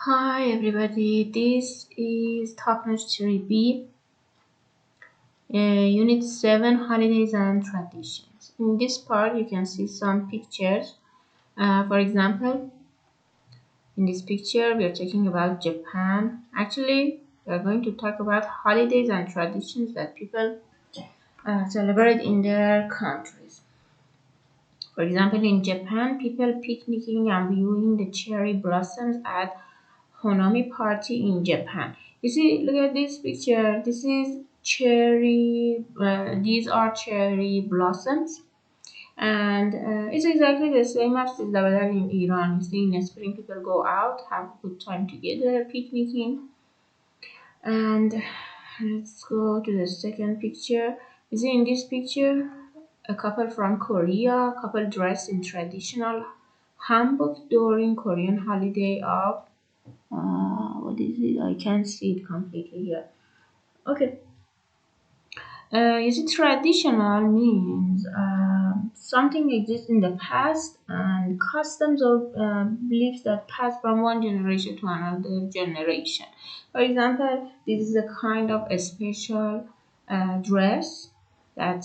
Hi everybody, this is Top-Notch Theory B, Unit 7, Holidays and Traditions. In this part, you can see some pictures. For example, in this picture, we are talking about Japan. Actually, we are going to talk about holidays and traditions that people celebrate in their countries. For example, in Japan, people picnicking and viewing the cherry blossoms at Honami party in Japan. You see, look at this picture. This is cherry. These are cherry blossoms, and it's exactly the same as Sizdabadar in Iran. You see, in spring people go out, have a good time together, picnicking. And let's go to the second picture. You see, in this picture, a couple from Korea, couple dressed in traditional hanbok during Korean holiday of what is it? I can't see it completely here. Okay. You see, traditional means something exists in the past and customs or beliefs that pass from one generation to another generation. For example, this is a kind of a special dress that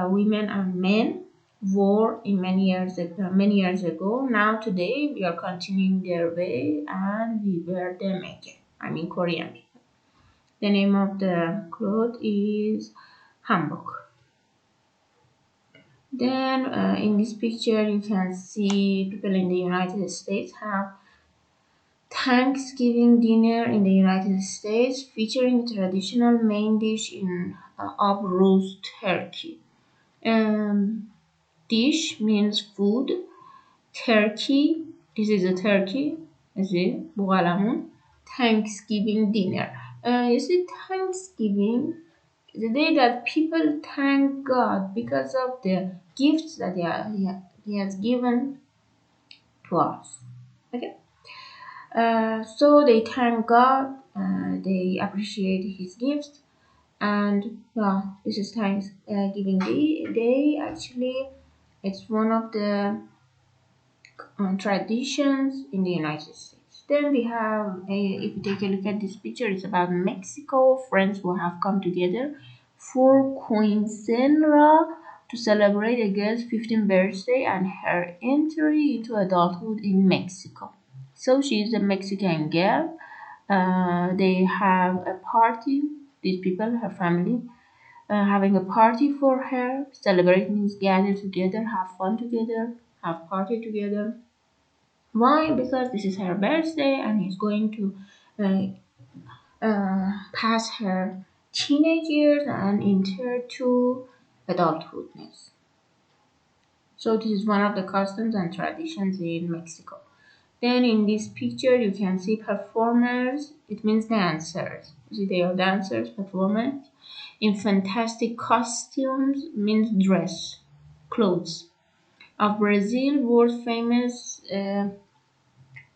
women and men wore in many years ago. Now today we are continuing their way and we wear them again. I mean Korean people. The name of the cloth is hanbok. Then in this picture you can see people in the United States have Thanksgiving dinner in the United States featuring traditional main dish of roast turkey. Dish means food. Turkey, this is a turkey. See, بوغلمون. Thanksgiving dinner. You see, Thanksgiving the day that people thank God because of the gifts that he has given to us. Okay, so they thank God, they appreciate His gifts, and yeah, this is Thanksgiving Day. Actually, it's one of the traditions in the United States. Then we have, if you take a look at this picture, it's about Mexico, friends who have come together for Queen Senra to celebrate a girl's 15th birthday and her entry into adulthood in Mexico. So she is a Mexican girl. They have a party, these people, her family, having a party for her. Celebrate means gather together, have fun together, have party together. Why? Because this is her birthday and he's going to pass her teenage years and enter to adulthoodness. So this is one of the customs and traditions in Mexico. Then in this picture you can see performers. It means dancers. See, they are dancers, performers in fantastic costumes means dress, clothes. Of Brazil, world famous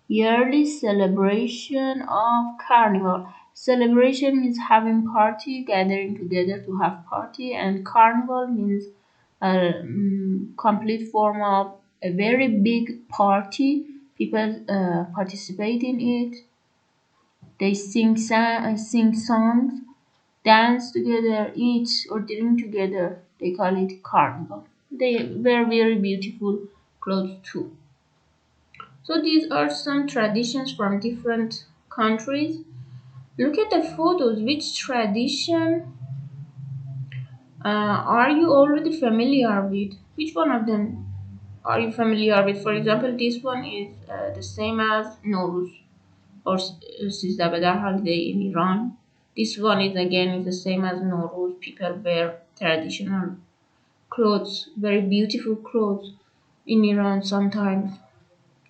yearly celebration of Carnival. Celebration means having party, gathering together to have party, and Carnival means a complete form of a very big party. People participate in it. They sing songs, dance together, eat or drink together. They call it Carnival. They wear very beautiful clothes too. So these are some traditions from different countries. Look at the photos. Which tradition are you already familiar with? Which one of them are you familiar with? For example, this one is the same as Nowruz or Sizdabadar holiday in Iran. This one is again is the same as Nowruz. People wear traditional clothes, very beautiful clothes in Iran sometimes.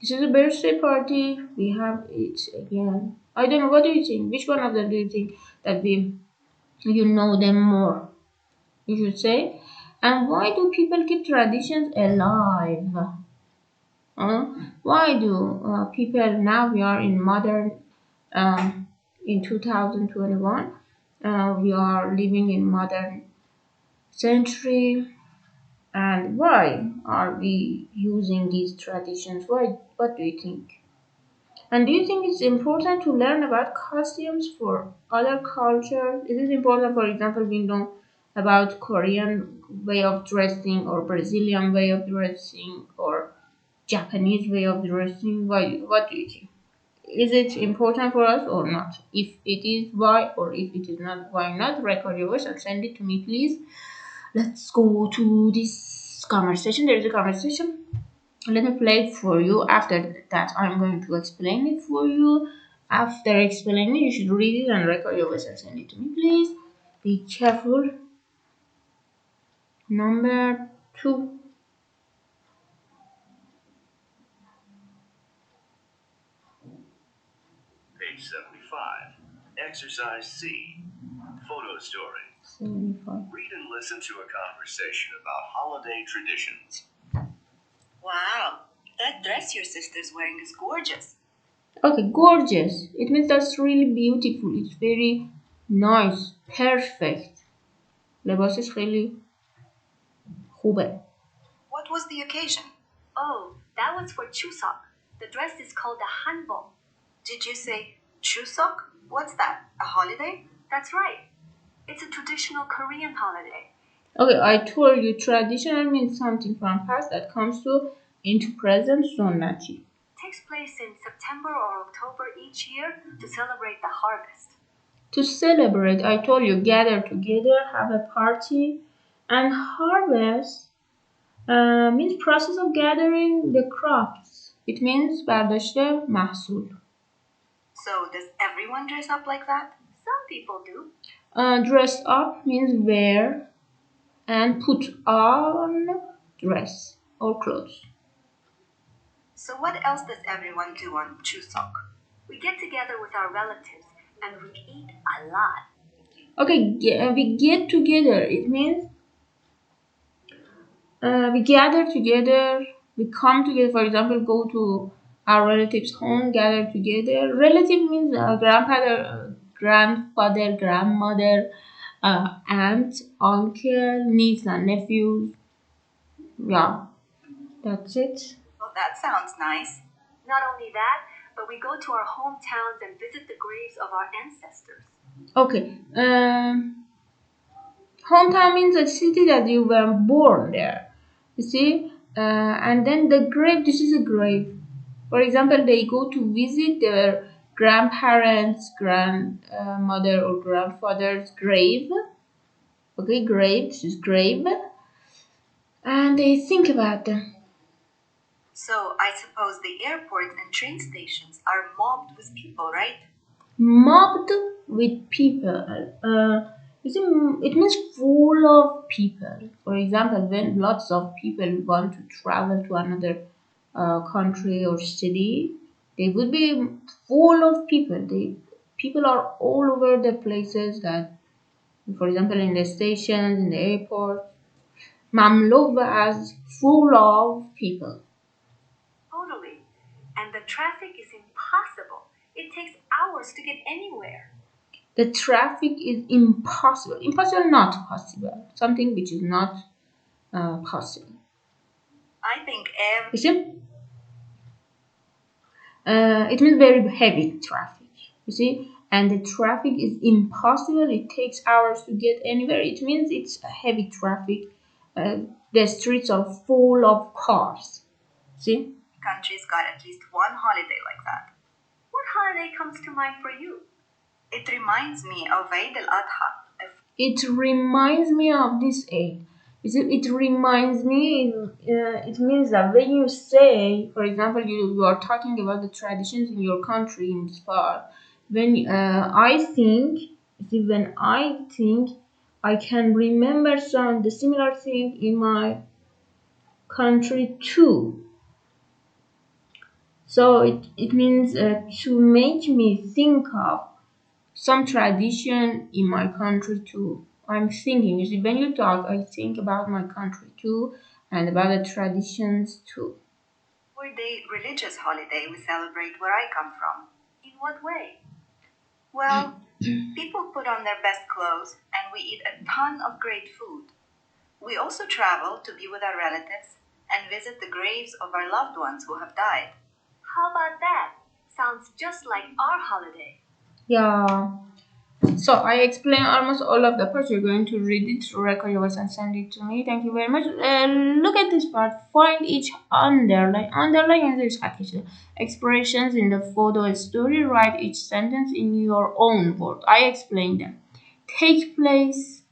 This is a birthday party. We have it again. I don't know. What do you think? Which one of them do you think that you know them more? You should say. And why do people keep traditions alive? Why do people now we are in modern in 2021? We are living in modern century. And why are we using these traditions? Why? What do you think? And do you think it's important to learn about costumes for other cultures? Is it important, for example, we know about Korean way of dressing or Brazilian way of dressing or Japanese way of dressing? What do you think? Is it important for us or not? If it is, why? Or if it is not, why not? Record your voice and send it to me, please. Let's go to this conversation. There is a conversation. Let me play it for you. After that, I'm going to explain it for you. After explaining, you should read it and record your voice and send it to me, please. Be careful. Number 2. Page 75. Exercise C. Photo story. 75. Read and listen to a conversation about holiday traditions. Wow, that dress your sister's wearing is gorgeous. Okay, gorgeous. It means that's really beautiful. It's very nice. Perfect. لباسش خیلی خوبه. What was the occasion? Oh, that was for Chuseok. The dress is called the hanbok. Did you say Chuseok? What's that? A holiday? That's right. It's a traditional Korean holiday. Okay, I told you traditional means something from past that comes to into present sunnati. It takes place in September or October each year to celebrate the harvest. To celebrate, I told you, gather together, have a party, and harvest means process of gathering the crops. It means برداشت محصول. So does everyone dress up like that? Some people do. Dress up means wear and put on dress or clothes. So what else does everyone do on Chuseok? We get together with our relatives and we eat a lot. Okay, we get together. It means we gather together, we come together, for example, go to our relatives' home, gather together. Relative means grandfather, grandmother, aunt, uncle, niece, and nephews. Yeah, that's it. Well, that sounds nice. Not only that, but we go to our hometowns and visit the graves of our ancestors. Okay, hometown means a city that you were born there. You see, and then the grave. This is a grave. For example, they go to visit their grandparents, grandmother or grandfather's grave. Okay, grave. This is grave, and they think about them. So I suppose the airports and train stations are mobbed with people, right? Mobbed with people. You see, it means full of people. For example, when lots of people want to travel to another country or city, they would be full of people. People are all over the places that, for example, in the stations, in the airport. Mamloo as full of people. Totally. And the traffic is impossible. It takes hours to get anywhere. The traffic is impossible. Impossible, not possible. Something which is not possible. I think You see? It means very heavy traffic. You see? And the traffic is impossible. It takes hours to get anywhere. It means it's a heavy traffic. The streets are full of cars. See? countries got at least one holiday like that. What holiday comes to mind for you? It reminds me of Eid al-Adha. It reminds me of this Eid. It reminds me, it means that when you say, for example, you are talking about the traditions in your country in this part, when when I think, I can remember the similar thing in my country too. So it means to make me think of some tradition in my country too. I'm thinking, you see, when you talk, I think about my country too and about the traditions too. Day religious holiday we celebrate where I come from. In what way? Well, people put on their best clothes and we eat a ton of great food. We also travel to be with our relatives and visit the graves of our loved ones who have died. How about that? Sounds just like our holiday. Yeah. So I explained almost all of the parts. You're going to read it, record your voice, and send it to me. Thank you very much. Look at this part. Find each underline. Underline and there's expressions in the photo story. Write each sentence in your own words. I explained them. Take place.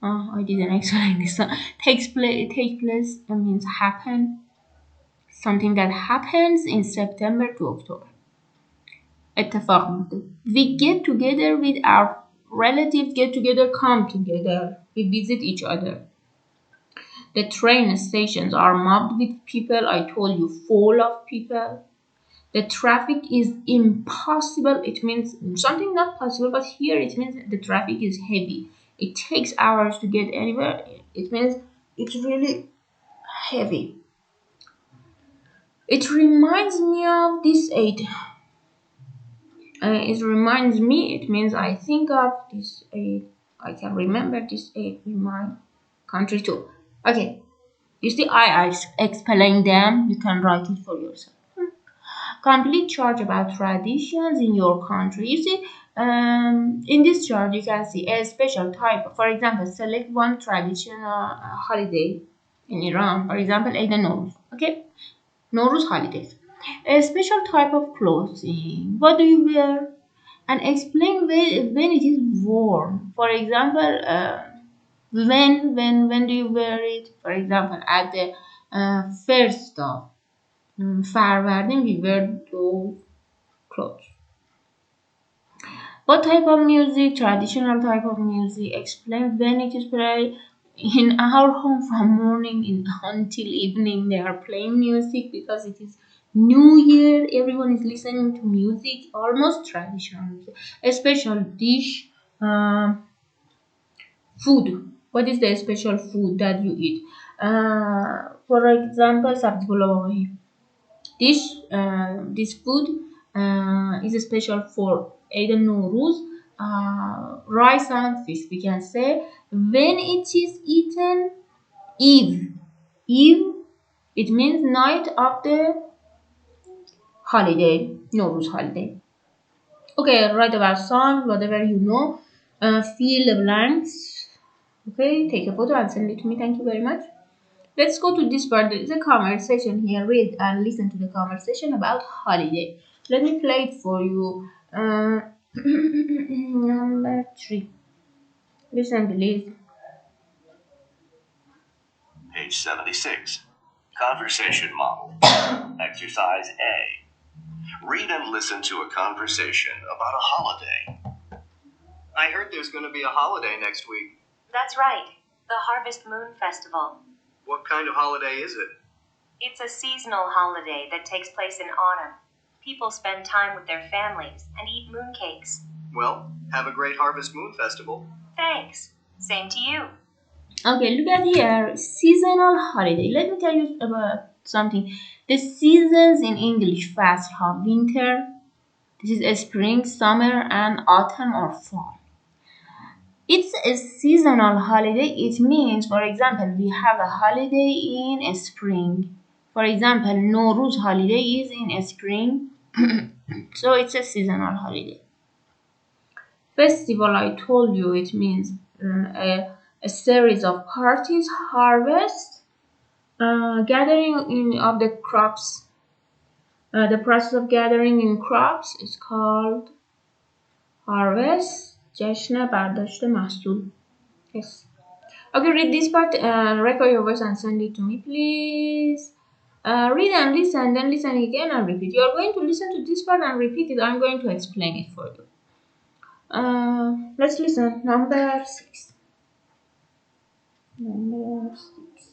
Oh, I didn't explain this. Take place means happen. Something that happens in September to October. اتفاق میفته. We get together with our relatives, get together, come together. We visit each other. The train stations are mobbed with people. I told you, full of people. The traffic is impossible. It means something not possible, but here it means the traffic is heavy. It takes hours to get anywhere. It means it's really heavy. It reminds me of this aid. It reminds me, it means I think of this aid. I can remember this aid in my country too. Okay, you see, I explain them. You can write it for yourself. Complete chart about traditions in your country. You see, in this chart, you can see a special type. For example, select one traditional holiday in Iran. For example, Eid al-Nowruz. Okay, Nowruz holidays. A special type of clothing. What do you wear? And explain when it is worn. For example, when do you wear it? For example, at the first of Farvardin, we wear those clothes. What type of music? Traditional type of music. Explain when it is played. In our home from morning until evening, they are playing music because it is New Year. Everyone is listening to music, almost traditional music. A special dish, food. What is the special food that you eat? For example, sabzi pulao. This food is special for Eid al-Nowruz, rice and fish. We can say when it is eaten Eve. Eve, it means night of the holiday, Nowruz holiday. Okay, write about song, whatever you know. Fill the blanks. Okay, take a photo and send it to me. Thank you very much. Let's go to this part. There is a conversation here. Read and listen to the conversation about holiday. Let me play it for you. Number 3. Listen, please. Page 76. Conversation model. Exercise A. Read and listen to a conversation about a holiday. I heard there's going to be a holiday next week. That's right, the Harvest Moon Festival. What kind of holiday is it? It's a seasonal holiday that takes place in autumn. People spend time with their families and eat mooncakes. Well, have a great Harvest Moon Festival. Thanks. Same to you. Okay, look at here. Seasonal holiday. Let me tell you about something. The seasons in English fast have winter. This is a spring, summer, and autumn or fall. It's a seasonal holiday. It means, for example, we have a holiday in spring. For example, Nowruz holiday is in spring. So it's a seasonal holiday. Festival, I told you, it means a series of parties, harvest, gathering of the crops. The process of gathering in crops is called harvest. جشن برداشت محصول. Yes. Okay, read this part, record your voice and send it to me, please. Read and listen, then listen again and repeat. You are going to listen to this part and repeat it. I'm going to explain it for you. Let's listen. Number 6. Number 6.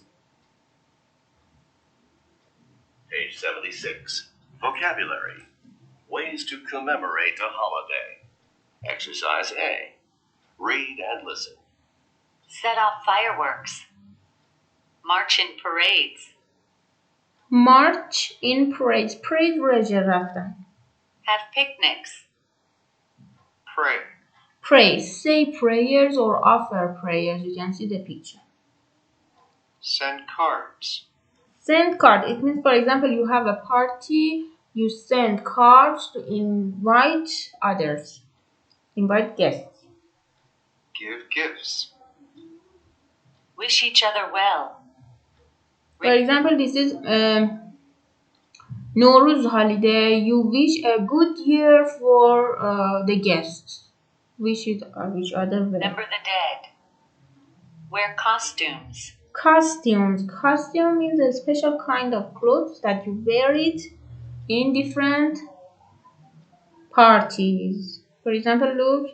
Page 76. Vocabulary. Ways to commemorate a holiday. Exercise A. Read and listen. Set off fireworks. March in parades. March in parades. Parade رژه رفتن. Have picnics. Pray. Pray. Say prayers or offer prayers. You can see the picture. Send cards. Send card. It means, for example, you have a party. You send cards to invite guests. Give gifts. Wish each other well. For example, this is Nowruz holiday. You wish a good year for the guests. Wish each other well. Remember the dead. Wear costumes. Costumes. Costume is a special kind of clothes that you wear it in different parties. For example, look,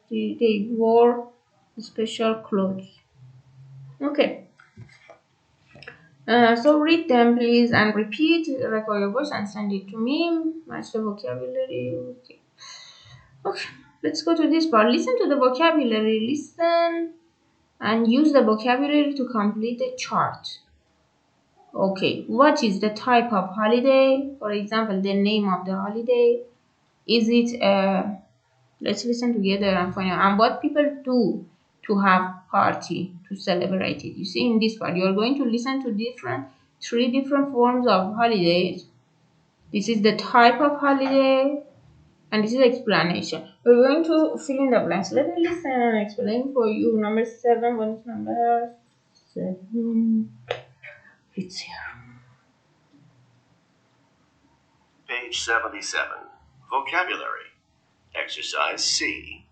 they wore special clothes. Okay. So read them please and repeat, record your voice and send it to me. Match the vocabulary. Okay, let's go to this part. Listen to the vocabulary. Listen and use the vocabulary to complete the chart. Okay, what is the type of holiday? For example, the name of the holiday. Is it let's listen together and find out. And what people do to have party to celebrate it. You see in this part, you are going to listen to three different forms of holidays. This is the type of holiday, and this is explanation. We're going to fill in the blanks. Let me listen and explain for you. Number 7. What is number 7? It's here. Page 77. Vocabulary. Exercise C.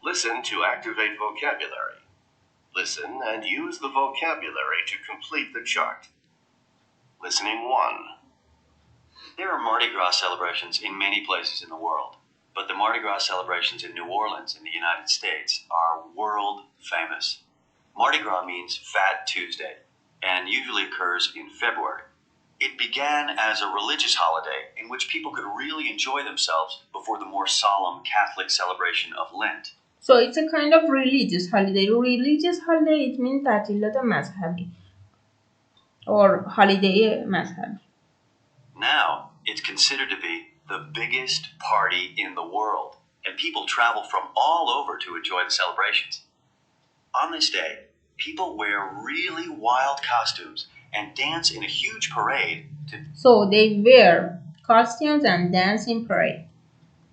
Listen to activate vocabulary. Listen and use the vocabulary to complete the chart. Listening 1. There are Mardi Gras celebrations in many places in the world, but the Mardi Gras celebrations in New Orleans in the United States are world famous. Mardi Gras means Fat Tuesday and usually occurs in February. It began as a religious holiday in which people could really enjoy themselves before the more solemn Catholic celebration of Lent. So it's a kind of religious holiday. Religious holiday, it means تعطیلات مذهبی or holiday مذهبی. Now, it's considered to be the biggest party in the world, and people travel from all over to enjoy the celebrations. On this day, people wear really wild costumes and dance in a huge parade to So they wear costumes and dance in parade.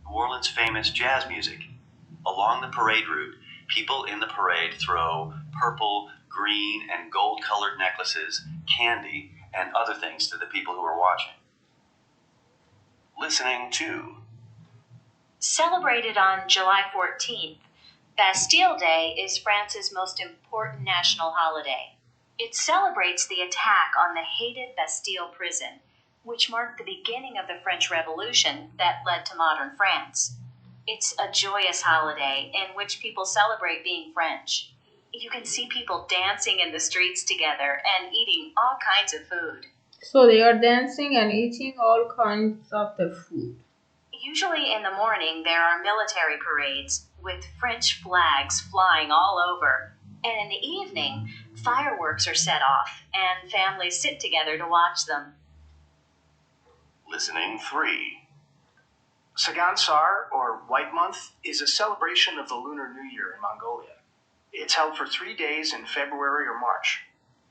New Orleans' famous jazz music. Along the parade route, people in the parade throw purple, green, and gold-colored necklaces, candy, and other things to the people who are watching. Listening 2. Celebrated on July 14th, Bastille Day is France's most important national holiday. It celebrates the attack on the hated Bastille prison, which marked the beginning of the French Revolution that led to modern France. It's a joyous holiday in which people celebrate being French. You can see people dancing in the streets together and eating all kinds of food. So they are dancing and eating all kinds of the food. Usually in the morning, there are military parades with French flags flying all over. And in the evening, fireworks are set off and families sit together to watch them. Listening 3. Sagansar, or White Month, is a celebration of the Lunar New Year in Mongolia. It's held for 3 days in February or March.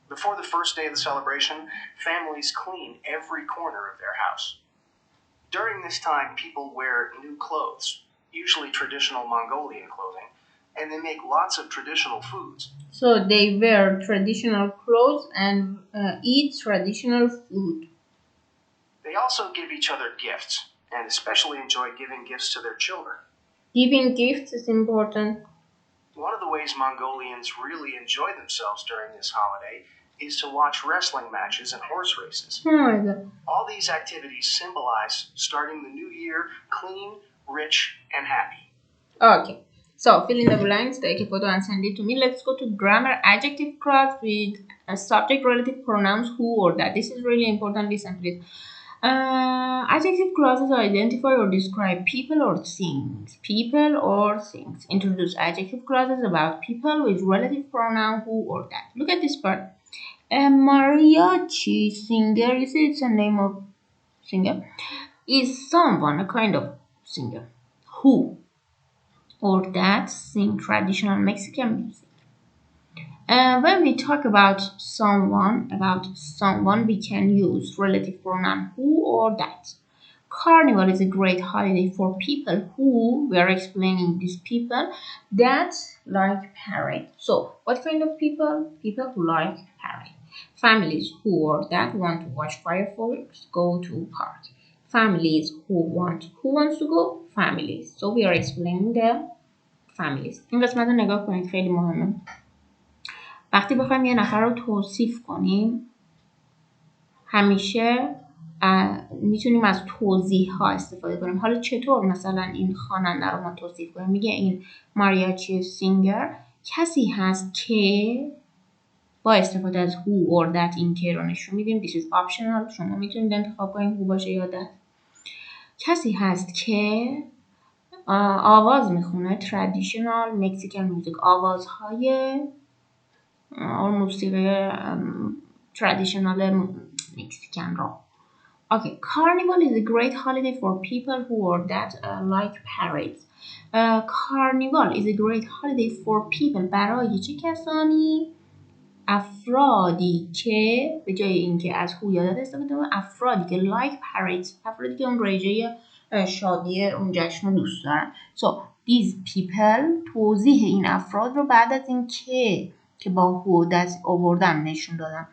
Before the first day of the celebration, families clean every corner of their house. During this time, people wear new clothes, usually traditional Mongolian clothing, and they make lots of traditional foods. So they wear traditional clothes and eat traditional food. They also give each other gifts, and especially enjoy giving gifts to their children. Giving gifts is important. One of the ways Mongolians really enjoy themselves during this holiday is to watch wrestling matches and horse races. Oh my God. All these activities symbolize starting the new year clean, rich, and happy. Okay. So fill in the blanks, take a photo and send it to me. Let's go to grammar. Adjective clause with a subject relative pronouns who or that. This is really important. Listen please. Adjective clauses identify or describe people or things. People or things. Introduce adjective clauses about people with relative pronoun who or that. Look at this part. A mariachi singer, you see it's a name of singer, is someone, a kind of singer, who or that sing traditional Mexican music. When we talk about someone, we can use relative pronoun who or that. Carnival is a great holiday for people who, we are explaining these people that like parade. So what kind of people? People who like parade. Families who or that want to watch fireworks go to park. Families who wants to go? Families. So we are explaining the families. این قسمت رو نگاه کنید، خیلی مهمه. وقتی بخوایم یه نفر رو توصیف کنیم همیشه میتونیم از توضیح ها استفاده کنیم. حالا چطور مثلا این خواننده رو ما توصیف کنیم؟ میگه این ماریاچی سینگر کسی هست که، با استفاده از who or that این که رو نشون میدیم. This is optional. شما میتونید انتخاب کنید who باشه یا that. کسی هست که آواز میخونه traditional Mexican music، آوازهای موسیقی traditional مکزیکن را. Okay, Carnival is a great holiday for people who are that like parades. Carnival is a great holiday for people برای چه کسانی؟ افرادی که به جای اینکه از who یا that استفاده کنیم، افرادی که like parades، افرادی که اون رژه شادی اون جشن رو دوست دارن. So these people توضیح این افراد رو بعد از این که با who that آوردم نشون دادم.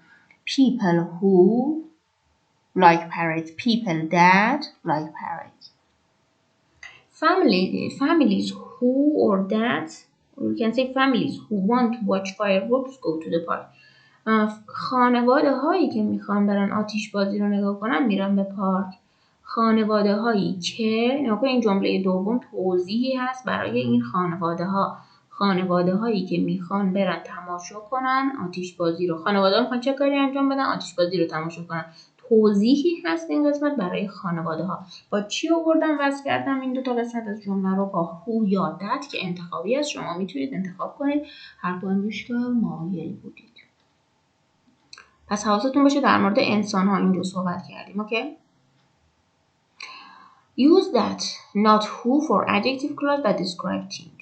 People who like parrots, people that like parrots. Families who or that, we can say families who want to watch fireworks go to the park. خانواده هایی که میخوان برن آتیش بازی رو نگاه کنن میرن به پارک. خانواده هایی که، نگاه این جمله دوم توضیحی هست برای این خانواده ها. خانواده هایی که میخوان برن تماشا کنن آتیش بازی رو. خانواده ها میخوان چه کاری انجام بدن؟ آتیش بازی رو تماشا کنن. توضیحی هست این قسمت برای خانواده ها. با چی آوردم وصل کردم این دو تا قسمت از جمله رو؟ با who یا that که انتخابی است. شما میتونید انتخاب کنید هر کدومش که مایل بودید. پس حواستون باشه در مورد انسان ها اینجا صحبت کردیم. اوکی؟ Use that not who for adjective clause that describe things.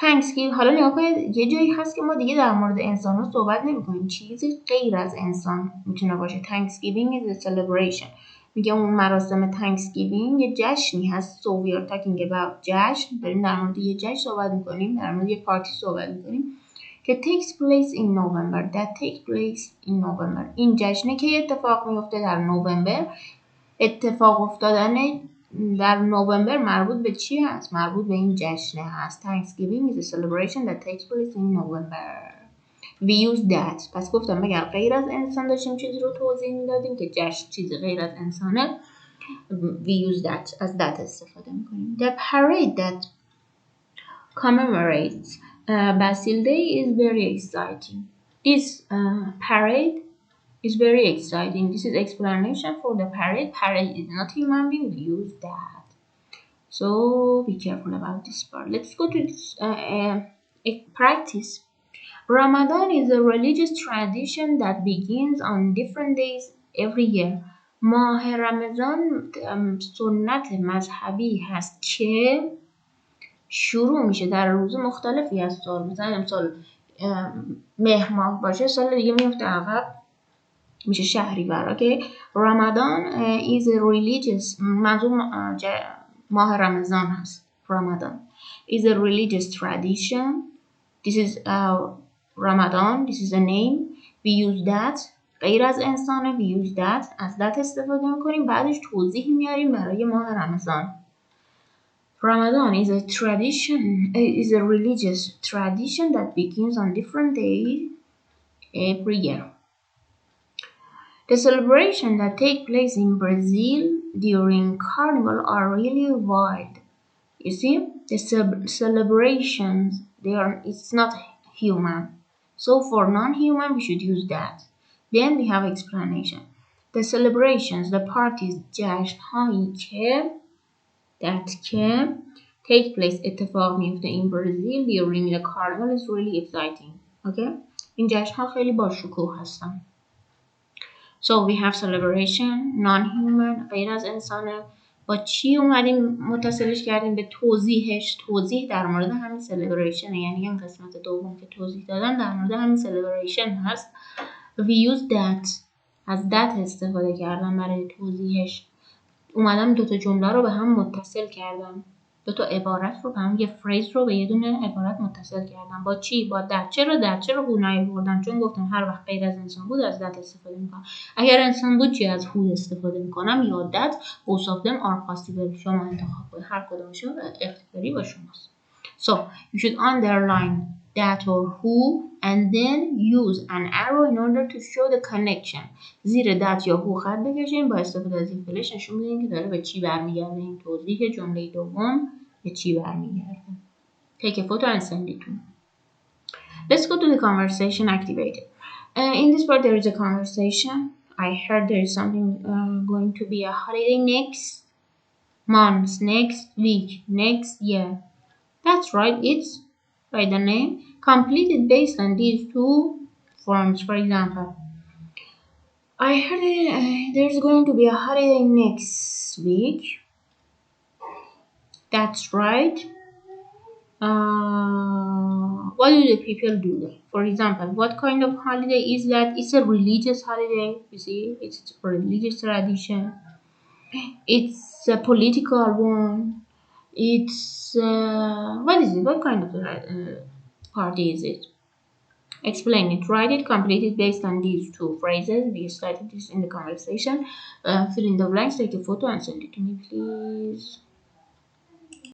Thanksgiving. حالا نگاه کنید یه جایی هست که ما دیگه در مورد انسان ها صحبت نمی کنیم. چیزی غیر از انسان میتونه باشه. Thanksgiving is a celebration. میگه اون مراسم Thanksgiving یه جشنی هست. So we are talking about جشن. داریم در مورد یه جشن صحبت میکنیم. در مورد یه پارتی صحبت میکنیم که takes place in November. That takes place in November. این جشنه که اتفاق میفته در نوامبر. اتفاق افتادن در نوامبر مربوط به چی هست؟ مربوط به این جشنه هست. Thanksgiving is a celebration that takes place in November. We use that. پس گفتم اگر غیر از انسان داشتیم چیزی رو توضیح میدادیم که جشن چیزی غیر از انسانه، we use that. از that استفاده میکنیم. The parade that commemorates Bastille Day is very exciting. This parade is very exciting. This is explanation for the parade. Parade is not human being. We use that. So be careful about this part. Let's go to this, practice. Ramadan is a religious tradition that begins on different days every year. ماه رمضان سنت مذهبی هست که شروع میشه در روز مختلفی از سال. مثلا امسال مهر ماه باشه، سال دیگه میفته عقب میشه شهریور. اوکی. رمضان is a religious، منظور ماه رمضان هست. رمضان is a religious tradition. This is Ramadan. This is a name. We use that. غیر از انسانه. We use that. از that استفاده میکنیم. بعدش توضیح میاریم برای ماه رمضان. Ramadan is a tradition, is a religious tradition that begins on different days every year. The celebrations that take place in Brazil during Carnival are really wild. You see, the celebrations, it's not human. So for non-human, we should use that. Then we have explanation. The celebrations, the parties, جشن‌هایی که take place اتفاق میفته in Brazil during the carnival is really exciting. Okay? این جشن‌ها خیلی با شکوه هستن. So we have celebration, non-human، غیر از انسانه. با چی اومدیم متصلش کردیم؟ به توضیحش. توضیح در مورد همین celebration، یعنی این قسمت دوم که توضیح دادم در مورد همین celebration هست. We use that. از that استفاده کردم برای توضیحش. اومدم دوتا جمله رو به هم متصل کردم، دوتا عبارت رو به هم، یه فریز رو به یه دونه عبارت متصل کردم. با چی؟ با that. چرا who نیاوردم؟ چون گفتم هر وقت غیر از انسان بود از that استفاده میکنم. اگر انسان بود چی؟ از who استفاده میکنم یا that. both of them are possible. شما انتخاب کنید، هر کدومشون اختیاری با شماست. So you should underline that or who and then use an arrow in order to show the connection. زیر that یا who خط بکشین، با استفاده از این فلش نشون بدین که داره به چی برمیگرده این توضیح جمله دوم به چی برمیگرده. Take a photo and send it to me. Let's go to the conversation activated. In this part there is a conversation. I heard there is something going to be a holiday next month, next week, next year. That's right, it's by the name completed based on these two forms. For example, I heard there's going to be a holiday next week. That's right. What do the people do there? For example, what kind of holiday is that? It's a religious holiday. You see, it's a religious tradition. It's a political one. It's what is it? What kind of party is it? Explain it. Write it. Complete it based on these two phrases. We started this in the conversation. Fill in the blanks. Take a photo and send it to me, please.